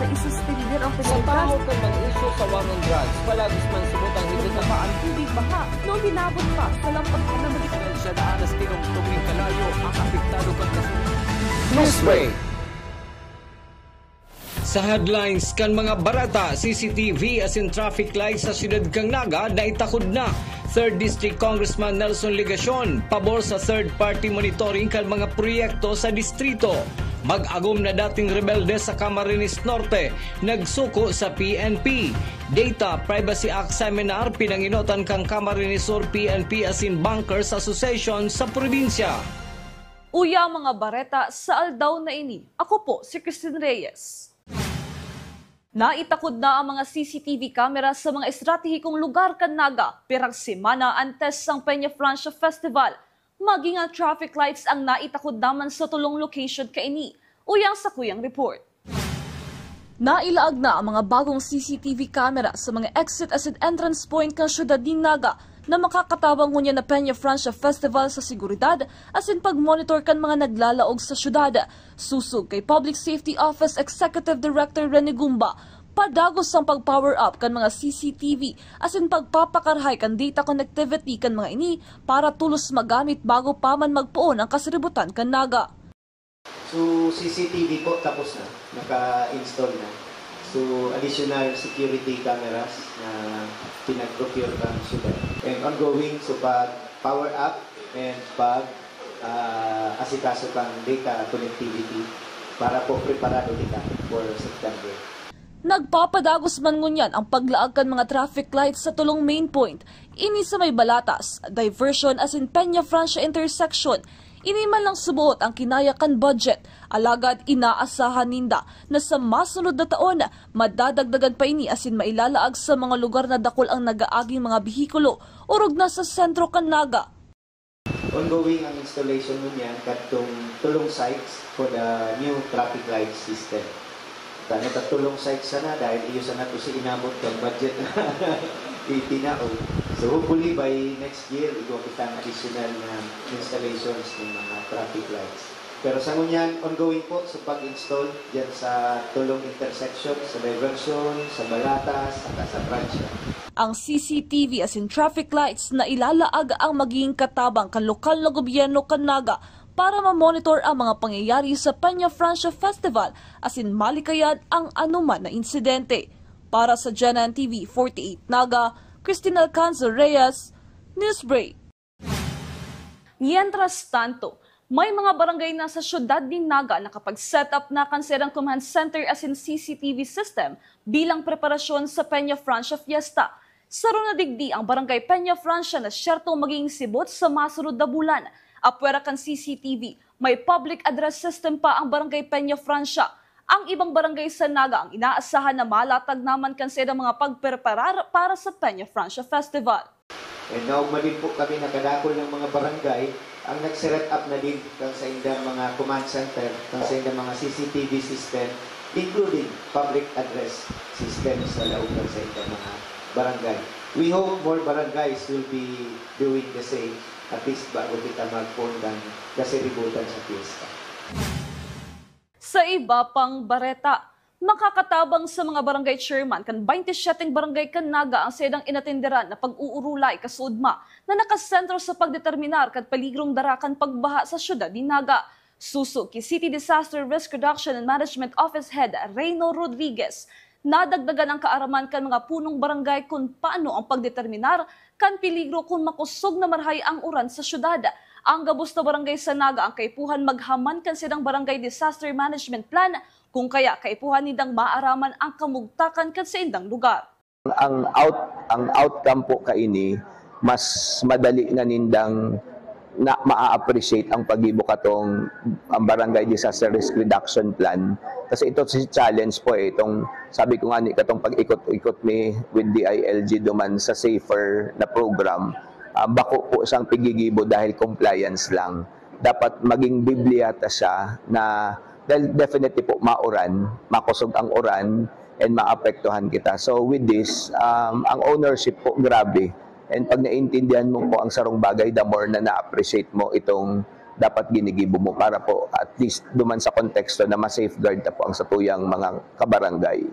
na isuspendir ang Sa Pilipinas. tao ka mang isyo sa war on drugs, palagis man subot ang higit na Ang tubig baha noong hinabot pa sa lampas na medical. siya na anas tinong tubig kalayo ang apektado kang kasunod. Newsbreak. Sa headlines kan mga barata, CCTV as in traffic lights sa siyudad kang Naga na itakod na. 3rd District Congressman Nelson Ligacion, pabor sa third-party monitoring kan mga proyekto sa distrito. Mag-agom na dating rebelde sa Camarines Norte, nagsuko sa PNP. Data Privacy Act Seminar, pinanginotan kang Camarines Sur PNP as in Bankers Association sa probinsya. Uya mga bareta sa aldaw na ini. Ako po si Christine Reyes. Naitakod na ang mga CCTV camera sa mga estratehikong lugar kan Naga, pirang semana antes sang Peña Francia Festival. Maging ang traffic lights ang naitakod naman sa tulong location kaini. Uyang sa kuyang report. Nailaag na ang mga bagong CCTV camera sa mga exit as in entrance point kan syudad ni Naga na makakatabang ngunya na Peña Francia Festival sa seguridad as in pag-monitor kan mga naglalaog sa syudad. Susug kay Public Safety Office Executive Director Rene Gumba, padagos ang pag-power up kan mga CCTV as in pagpapakarhay kan data connectivity kan mga ini para tulos magamit bago pa man magpuon ang kasributan kan Naga. So CCTV po tapos na, naka-install na. So additional security cameras na pinag-procure ng syudad. And ongoing, so pag-power up and asikaso kang data connectivity para po preparado kita for September. Nagpapadagos man ngunyan ang paglaag kan mga traffic lights sa tulong main point. Ini sa may balatas, diversion as in Peña Francia intersection. Ini man lang subuot ang kinayakan budget. Alagad inaasahan ninda na sa masunod na taon, madadagdagan pa ini as in mailalaag sa mga lugar na dakol ang nagaaging mga bihikulo urog na sa sentro kan Naga. Ongoing ang installation nun yan katong tulong sites for the new traffic light system. Natatulong sites sana dahil iyo sana ito si inabot ng budget na itinao. So hopefully by next year, ito kita ang additional na installations ng mga traffic lights. Pero sa ngunyan, ongoing po sa pag-install dyan sa tulong intersection, sa diversion, sa balatas, sa Francia. Ang CCTV as in traffic lights na ilalaag ang magiging katabang kan lokal na gobyerno kan Naga para ma-monitor ang mga pangyayari sa Peña Francia Festival as in malikayad ang anuman na insidente. Para sa Genan TV 48 Naga, Christine Alcanzo Reyes, Newsbreak. Mientras tanto, may mga barangay na sa syudad ni Naga na kapag set up na kanserang command center as in CCTV system bilang preparasyon sa Peña Francia Fiesta. Saro na digdi ang barangay Peña Francia na syertong maging sibot sa masunod na bulan. Apwera kan CCTV, may public address system pa ang barangay Peña Francia. Ang ibang barangay sa Naga ang inaasahan na malatag naman kanserang mga pagpreparar para sa Peña Francia Festival. And now, malin po kami nakadakol ng mga barangay ang nag-set up na din kang sa indang mga command center, kang sa indang mga CCTV system, including public address system sa laugan sa indang mga barangay. We hope more barangays will be doing the same at least bago kita magpundan kasi ributan sa fiesta. Sa iba pang bareta, makakatabang sa mga barangay chairman kan 27 barangay kan Naga ang sedang inatindiran na pag-uurulay kasudma na nakasentro sa pagdeterminar kan peligrong darakan pagbaha sa syudad ni Naga. Susog ki City Disaster Risk Reduction and Management Office Head Reyno Rodriguez, nadagdagan ang kaaraman kan mga punong barangay kung paano ang pagdeterminar kan peligro kung makusog na marhay ang uran sa syudad. Ang gabos na barangay sa Naga ang kaipuhan maghaman kan silang barangay disaster management plan kung kaya kaipuhan nindang maaraman ang kamugtakan kan sa indang lugar. Ang outcome po kaini mas madali na nindang na maa-appreciate ang pag-ibo katong ang barangay disaster risk reduction plan kasi ito si challenge po itong sabi ko nga ni katong pag-ikot-ikot ni with DILG duman sa safer na program. Bako po siyang pigigibo dahil compliance lang. Dapat maging bibliyata siya na dahil definitely po mauran, makusog ang uran, and maapektuhan kita. So with this, ang ownership po grabe. And pag naintindihan mo po ang sarong bagay, the more na na-appreciate mo itong dapat ginigibo mo para po at least duman sa konteksto na ma-safeguard na po ang satuyang mga kabarangay.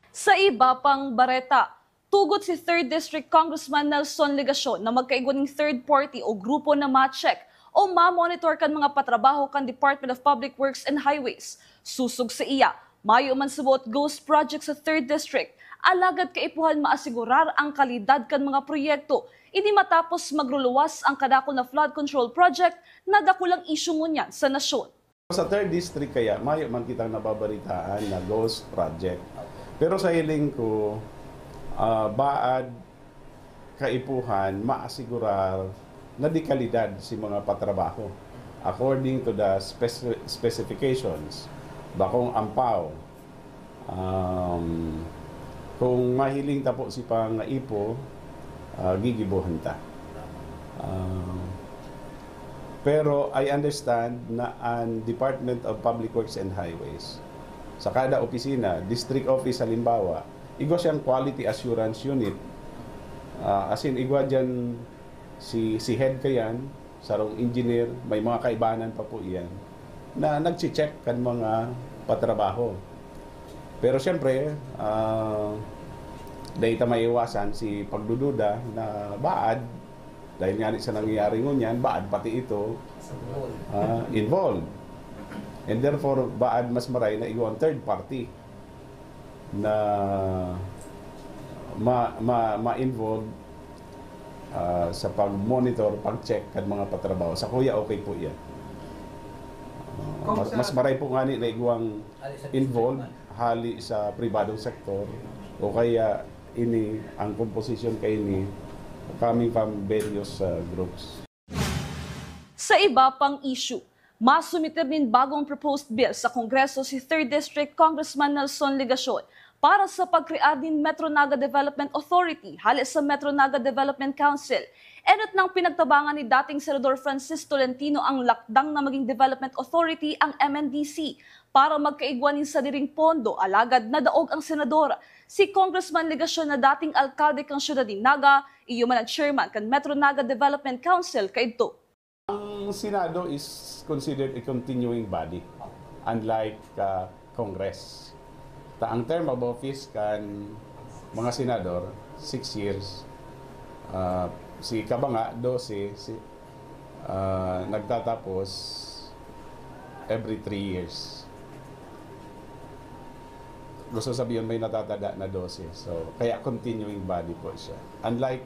Sa iba pang bareta, tugot si 3rd District Congressman Nelson Legacion na magkaigwaning third party o grupo na ma-check o ma-monitor kan mga patrabaho kan Department of Public Works and Highways. Susug sa iya, mayo man subot ghost project sa 3rd District, alagad kaipuhan maasigurar ang kalidad kan mga proyekto, hindi matapos magruluwas ang kadako na flood control project na dakulang isyu ngunyan sa nasyon. Sa 3rd District kaya, mayo man kitang nababalitaan na ghost project. Pero sa hiling ko, baad kaipuhan maasigurar na di kalidad si mga patrabaho according to the specifications. Bakong ampaw. Kung mahiling tapo si pang ipo, gigibuhan ta. Pero I understand na ang Department of Public Works and Highways, sa kada opisina, district office halimbawa, igwa siyang quality assurance unit. As in, igwa dyan si head kayan, sarong engineer, may mga kaibanan pa po iyan, na nag-check kan mga patrabaho. Pero siyempre, dahil may iwasan si pagdududa na baad, dahil nga sa nangyayari ngunyan, baad pati ito involved. And therefore, baad mas maray na igawang third party na ma-involve sa pag-monitor, pag-check kan mga patrabaho. Sa kuya, okay po yan. Mas maray po nga na igawang involved hali sa pribadong sektor o kaya ini ang composition kay ini coming from various groups. Sa iba pang issue, masumiter din bagong proposed bill sa Kongreso si 3rd District Congressman Nelson Legacion para sa pagkrear din Metro Naga Development Authority halis sa Metro Naga Development Council. Enot ng pinagtabangan ni dating Senador Francis Tolentino ang lakdang na maging Development Authority ang MNDC para magkaigwanin sa diring pondo, alagad na daog ang senadora. Si Congressman Legacion na dating alkalde kang siyudad din Naga, iyo man ang chairman kan Metro Naga Development Council kaidto. Ang Senado is considered a continuing body, unlike Congress. Ang term of office kan mga senador, 6 years. Si Kabanga, 12, nagtatapos every 3 years. Gusto sabihin may natatada na 12. So, kaya continuing body po siya. Unlike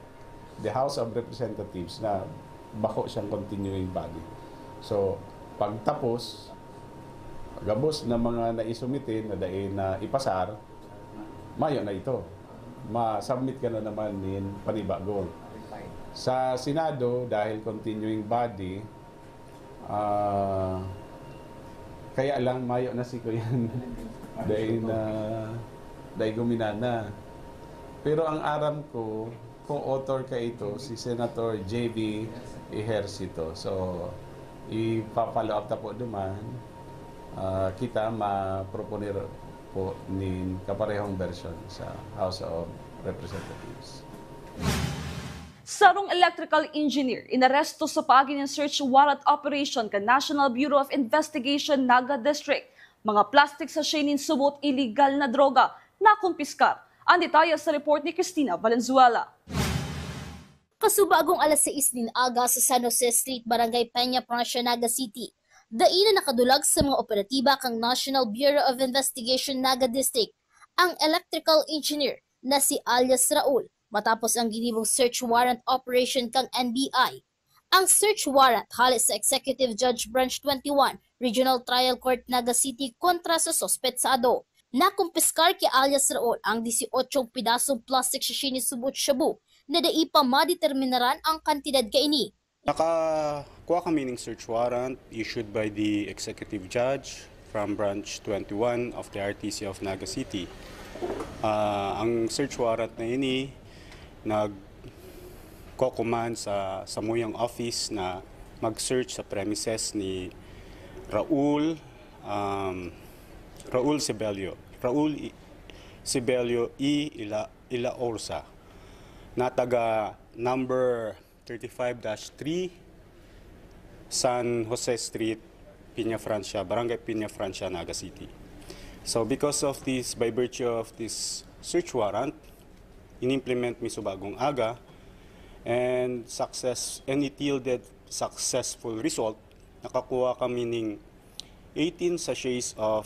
the House of Representatives na bako siyang continuing body. So, pagtapos, gabos na mga naisumitin na dahil na ipasar, mayo na ito. Ma-submit ka na naman in panibago. Sa Senado, dahil continuing body, kaya lang mayo na si Kuyan dahil guminana. Pero ang aram ko, co-author ka ito, si Senator J.B. Ejercito. So, ipapalo up na po duman. Kita ma-proponer po ni kaparehong version sa House of Representatives. Sarong electrical engineer, inaresto sa paagi ng search warrant operation ka National Bureau of Investigation Naga District. Mga plastic sa shinin subot illegal na droga na kumpiskar. Ang detalye sa report ni Cristina Valenzuela. Kasubagong alas 6 din aga sa San Jose Street, Barangay Peña, Provincia, Naga City. Daina nakadulag sa mga operatiba kang National Bureau of Investigation Naga District ang electrical engineer na si alias Raul matapos ang ginibong search warrant operation kang NBI. Ang search warrant halis sa Executive Judge Branch 21 Regional Trial Court Naga City kontra sa sospetsado. Nakumpiskar kay alias Raul ang 18 pidasong plastic sachet subot shabu na dai pa madeterminaran ang kantidad kaini. Nakakuha kami ng search warrant issued by the Executive Judge from Branch 21 of the RTC of Naga City. Ang search warrant na ini nagko-command sa samuyang office na mag-search sa premises ni Raul Sibelio E. Ilaorsa na taga number 35-3 San Jose Street, Piña Francia, Barangay Piña Francia, Naga City. So because of this, by virtue of this search warrant, in-implement mi subagong aga, and it yielded successful result. Nakakuha kami ng 18 sachets of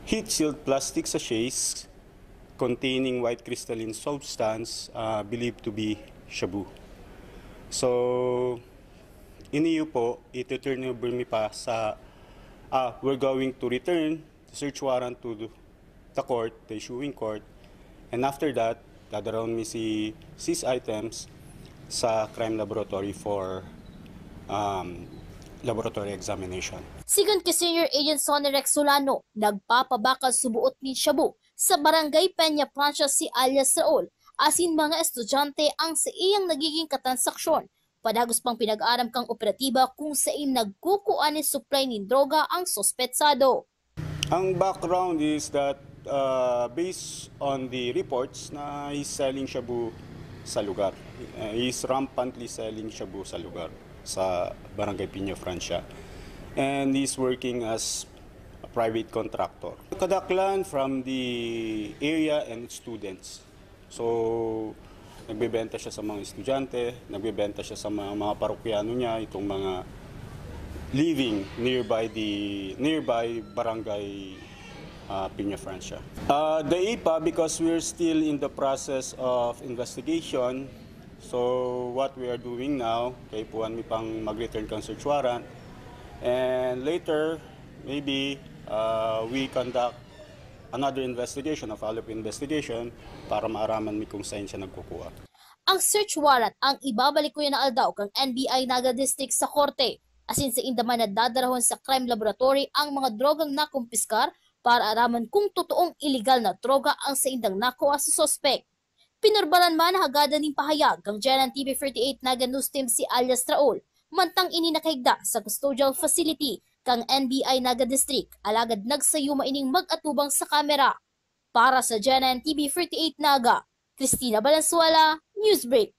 heat-sealed plastic sachets containing white crystalline substance believed to be shabu. So, iniyo po, ito-turn over mi pa sa, we're going to return the search warrant to the court, the issuing court, and after that, dadaroon mi si seized items sa crime laboratory for laboratory examination. Sigon kay Senior Agent Sonny Rex Solano, nagpapabakal subuot ni shabu sa Barangay Peña Francia si alias Raul, asin mga estudyante ang sa iyang nagiging katansaksyon. Padagos pang pinag-aram kang operatiba kung saan nagkukuan ni supply ni droga ang sospetsado. Ang background is that based on the reports na he's selling shabu sa lugar. He's rampantly selling shabu sa lugar sa Barangay Piña Francia. And he's working as a private contractor. Kadaklan from the area and students. So, nagbebenta siya sa mga estudyante, nagbebenta siya sa mga parokyano niya, itong mga living nearby Barangay Piña Francia. The IPA, because we're still in the process of investigation, so what we are doing now, kay puan mi pang mag-return kang search warrant, and later, maybe we conduct another investigation, a follow-up investigation, para maaraman mi kung saan siya nagkukuha. Ang search warrant ang ibabalik ko na aldaw kang NBI Naga District sa korte, asin sa indaman na dadarahon sa crime laboratory ang mga drogang nakumpiskar para araman kung totoong illegal na droga ang sa indang nakuha sa sospek. Pinurbaran man hagada ning pahayag kang Janan TV38 Naga News Team si alias Raul, mantang ini nakahigda sa custodial facility kang NBI Naga District, alagad nagsayuma ining mag-atubang sa kamera. Para sa Janan TV38 Naga, Cristina Valenzuela, Newsbreak.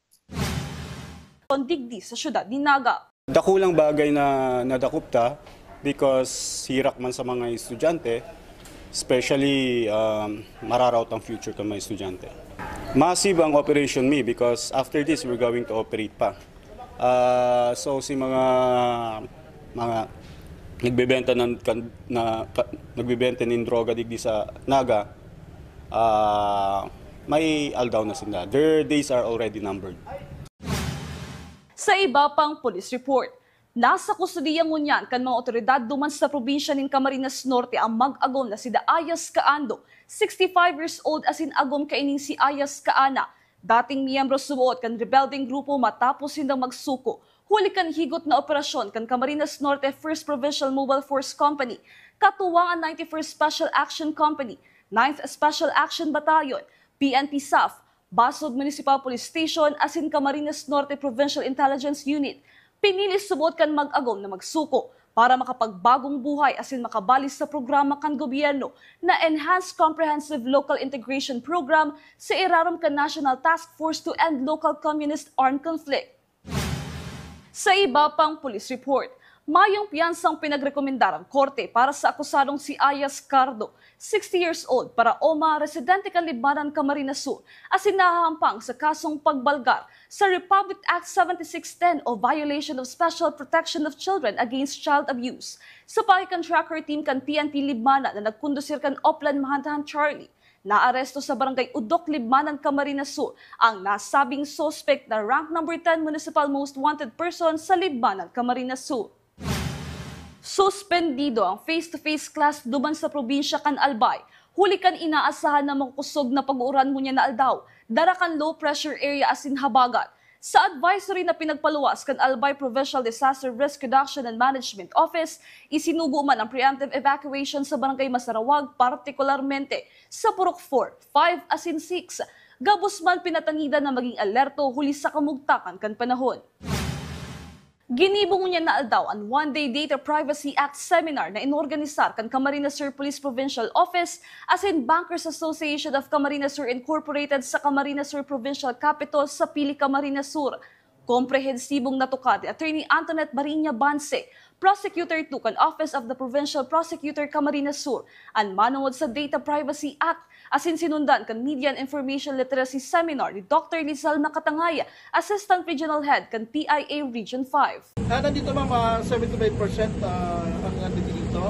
Kondigdi sa syudad ni Naga. Dakulang bagay na nadakupta because hirak man sa mga estudyante, especially mararaot ang future ng mga estudyante. Massive ang operation me because after this we're going to operate pa. So si mga nagbebenta ng droga digdi sa Naga, may aldaw na sila. Their days are already numbered. Sa iba pang police report, nasa kusudiyang ngunyan kan mga otoridad duman sa probinsya ng Camarines Norte ang mag-agom na si Ayas Kaando, 65 years old asin agom kaining si Ayas Kaana. Dating miyembro subuot kan rebelding grupo matapos hindang magsuko. Huli kan higot na operasyon kan Camarines Norte 1st Provincial Mobile Force Company, katuwang ang 91st Special Action Company, 9th Special Action Battalion, PNP SAF, Basod Municipal Police Station asin Camarines Norte Provincial Intelligence Unit. Pinili subuot kan mag-agom na magsuko para makapagbagong buhay asin makabalis sa programa kan gobyerno na Enhanced Comprehensive Local Integration Program sa iraram kan National Task Force to End Local Communist Armed Conflict. Sa iba pang police report, mayong piyansang pinagrekomendarang korte para sa akusadong si Ayas Cardo, 60 years old, para OMA, residente kan Libmanan, Camarines Sur, asin nahahampang sa kasong pagbalgar sa Republic Act 7610 o Violation of Special Protection of Children Against Child Abuse. Sa pakikan tracker team kan PNP Libmanan na nagkondusir kan Oplan Mahantahan Charlie, naaresto sa Barangay Udok, Libmanan, Camarines Sur ang nasabing suspect na rank number 10 Municipal Most Wanted Person sa Libmanan, Camarines Sur. Suspendido ang face-to-face class duman sa probinsya kan Albay. Huli kan inaasahan na makusog na pag-uuran mo niya na aldaw, darakan low pressure area asin habagat. Sa advisory na pinagpaluwas kan Albay Provincial Disaster Risk Reduction and Management Office, isinugo man ang preemptive evacuation sa Barangay Masarawag, partikularmente sa Purok 4, 5 asin 6. Gabos man pinatangidan na maging alerto huli sa kamugtakan kan panahon. Ginibong niya na aldaw ang one-day Data Privacy Act seminar na inorganisar kan Camarines Sur Police Provincial Office asin Bankers Association of Camarines Sur Incorporated sa Camarines Sur Provincial Capital sa Pili, Camarines Sur. Komprehensibong natukad ni Attorney Antoinette Bariña Banse, Prosecutor 2 kan Office of the Provincial Prosecutor Camarines Sur, ang manungod sa Data Privacy Act, asin sinundan kan Media and Information Literacy Seminar ni Dr. Lizal Makatangaya, Assistant Regional Head kan PIA Region 5. Nandito mga 75% ang nandito dito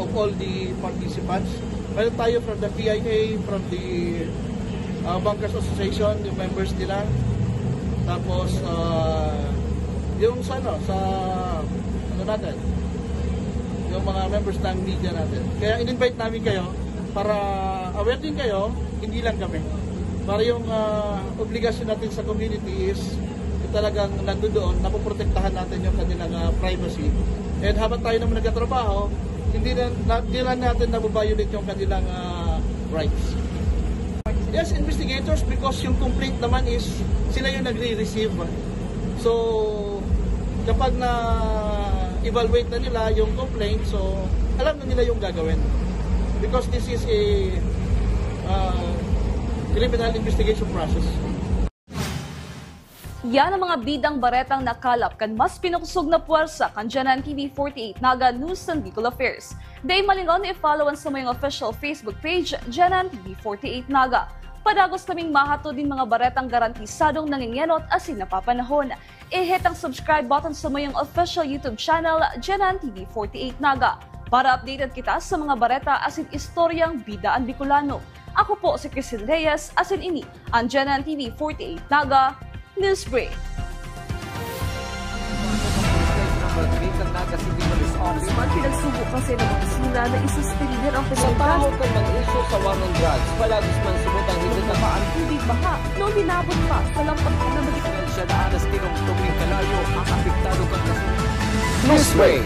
of all the participants. Meron tayo from the PIA, from the Bankers Association, yung members nila. Tapos yung sa natin, yung mga members ng media natin. Kaya in-invite namin kayo para aware din kayo, hindi lang kami. Para yung obligasyon natin sa community is talagang nandoon, napoprotektahan natin yung kanilang privacy. And habang tayo naman nagtatrabaho, hindi lang natin nababiolate yung kanilang rights. Yes, investigators, because yung complaint naman is sila yung nagre-receive. So, kapag na-evaluate na nila yung complaint, so alam na nila yung gagawin. Because this is a criminal investigation process. Yan ang mga bidang baretang nakalap kan mas pinukusog na puwersa kan Janan TV 48 Naga News and Legal Affairs. Day malingaw na i-followan sa mayong official Facebook page, Janan TV 48 Naga. Padagos kaming mahato din mga baretang garantisadong nangingenot asin napapanahon. I-hit ang subscribe button sa mayong official YouTube channel, Janan TV 48 Naga. Para updated kita sa mga bareta asin istoryang bidaan Bicolano. Ako po si Cristin Reyes, asin ini ang Janan TV 48 Naga News Break. Man pinagsubok kasi ng mga sila na isuspender ang Sa tao kung mag-iso sa war on drugs, palagis man subutang hindi na ang tubig baha nung hinabot pa sa lampag na magiging siya na anas tinong tuming kalayo ang apektado kang kasunod. Newsbreak!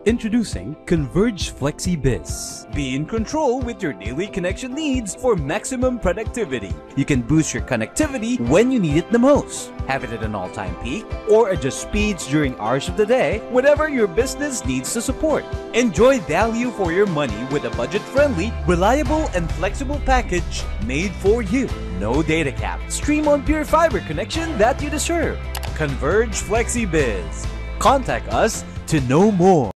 Introducing Converge FlexiBiz. Be in control with your daily connection needs for maximum productivity. You can boost your connectivity when you need it the most. Have it at an all-time peak or adjust speeds during hours of the day, whatever your business needs to support. Enjoy value for your money with a budget-friendly, reliable, and flexible package made for you. No data cap. Stream on pure fiber connection that you deserve. Converge FlexiBiz. Contact us to know more.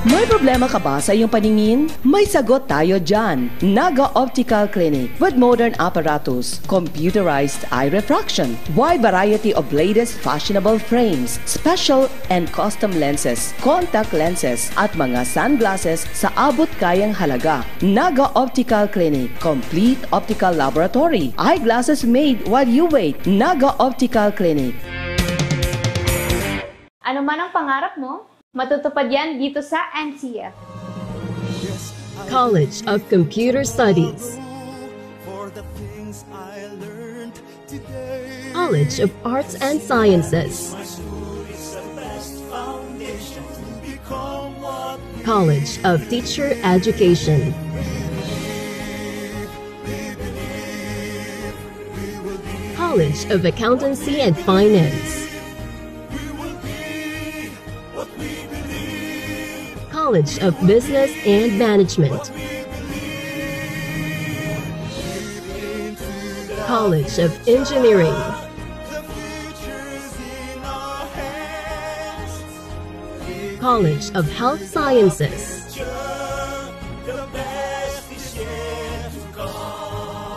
May problema ka ba sa iyong paningin? May sagot tayo dyan. Naga Optical Clinic with modern apparatus, computerized eye refraction, wide variety of latest fashionable frames, special and custom lenses, contact lenses, at mga sunglasses sa abot kayang halaga. Naga Optical Clinic, complete optical laboratory, eyeglasses made while you wait. Naga Optical Clinic. Ano man ang pangarap mo? Matutupad yan dito sa NCF. College of Computer Studies, College of Arts and Sciences, College of Teacher Education, College of Accountancy and Finance, College of Business and Management, College of Engineering, College of Health Sciences,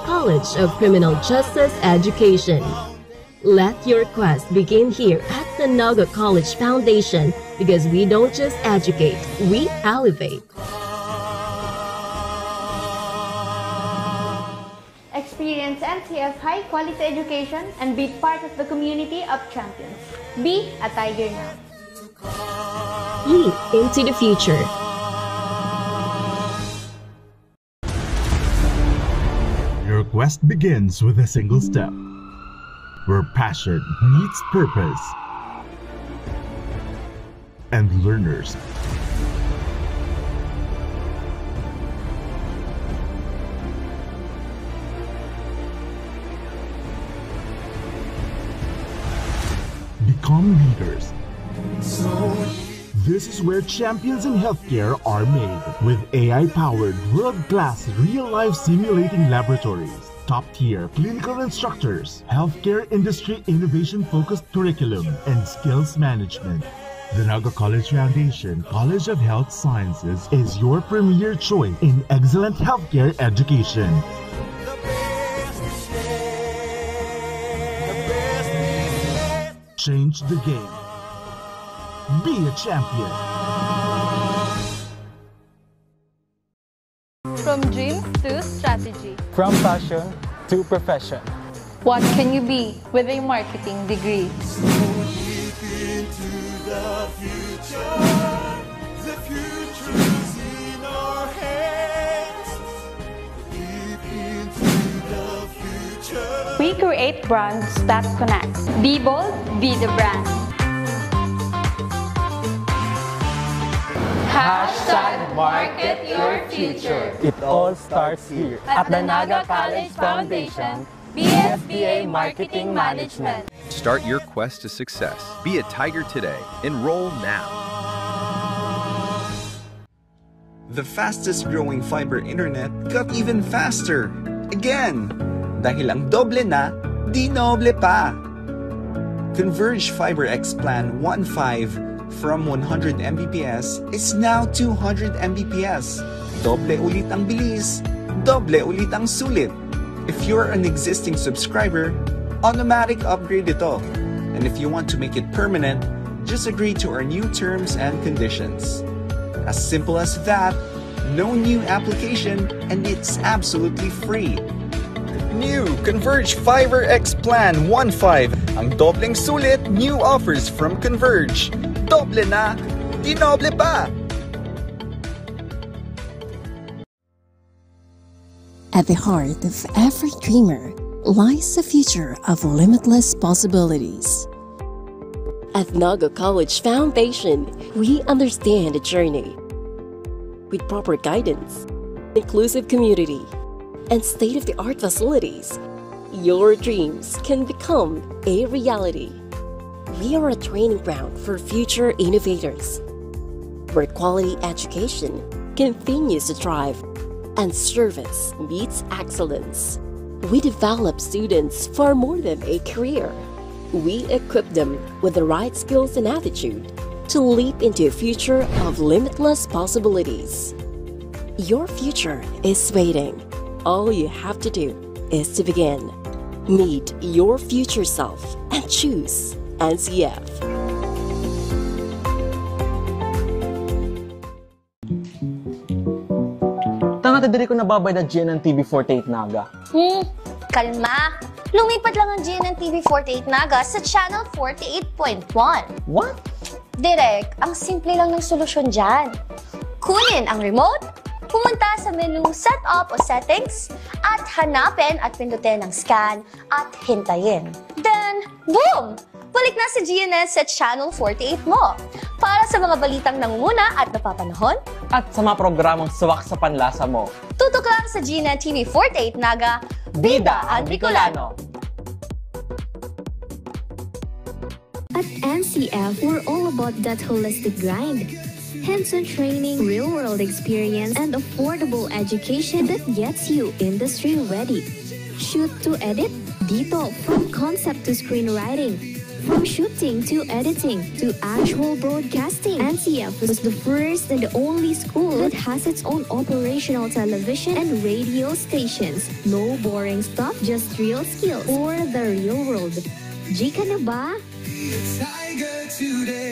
College of Criminal Justice Education. Let your quest begin here at the Naga College Foundation, because we don't just educate, we elevate. Experience NCF high-quality education and be part of the community of champions. Be a Tiger now. Leap into the future. Your quest begins with a single step. where passion meets purpose. And learners become leaders. This is where champions in healthcare are made, with AI-powered, world-class, real-life simulating laboratories, top-tier clinical instructors, healthcare industry innovation-focused curriculum, and skills management. The Naga College Foundation College of Health Sciences is your premier choice in excellent healthcare education. Change the game. Be a champion. From dreams to strategy. From passion to profession. What can you be with a marketing degree? We create brands that connect. Be bold, be the brand. Hashtag market your future. It all starts here At the Naga College Foundation, BSBA Marketing Management. Start your quest to success. Be a Tiger today. Enroll now. The fastest growing fiber internet got even faster. Again! Dahil ang doble na, di noble pa. Converge FiberX Plan 1.5 from 100 Mbps is now 200 Mbps. Doble ulit ang bilis, doble ulit ang sulit. If you're an existing subscriber, automatic upgrade ito. And if you want to make it permanent, just agree to our new terms and conditions. As simple as that, no new application, and it's absolutely free. New Converge FiberX Plan 1.5. Ang dobleng sulit, new offers from Converge. Doble na, di noble pa! At the heart of every dreamer lies the future of limitless possibilities. At Naga College Foundation, we understand the journey. With proper guidance, inclusive community, and state-of-the-art facilities, your dreams can become a reality. We are a training ground for future innovators, where quality education continues to thrive and service meets excellence. We develop students for more than a career. We equip them with the right skills and attitude to leap into a future of limitless possibilities. Your future is waiting. All you have to do is to begin. Meet your future self and choose NCF. Tanga diri ko nababay na GNN TV48 Naga. Kalma! Lumipat lang ang GNN TV48 Naga sa Channel 48.1. What? Direk, ang simple lang ng solusyon dyan. Kunin ang remote, pumunta sa menu Setup o Settings, at hanapin at pindutin ang scan at hintayin. Then, boom! Balik na sa GNN sa Channel 48 mo. Para sa mga balitang nangunguna at napapanahon, at sa mga programang swak sa panlasa mo. Tutok lang sa GNN TV48 Naga, Bida ang Bicolano. At NCF, we're all about that holistic grind. Hands-on training, real-world experience, and affordable education that gets you industry ready. Shoot to edit? Dito, from concept to screenwriting. From shooting to editing to actual broadcasting, NCF was the first and the only school that has its own operational television and radio stations. No boring stuff, just real skills for the real world. Jika na ba? Tiger today.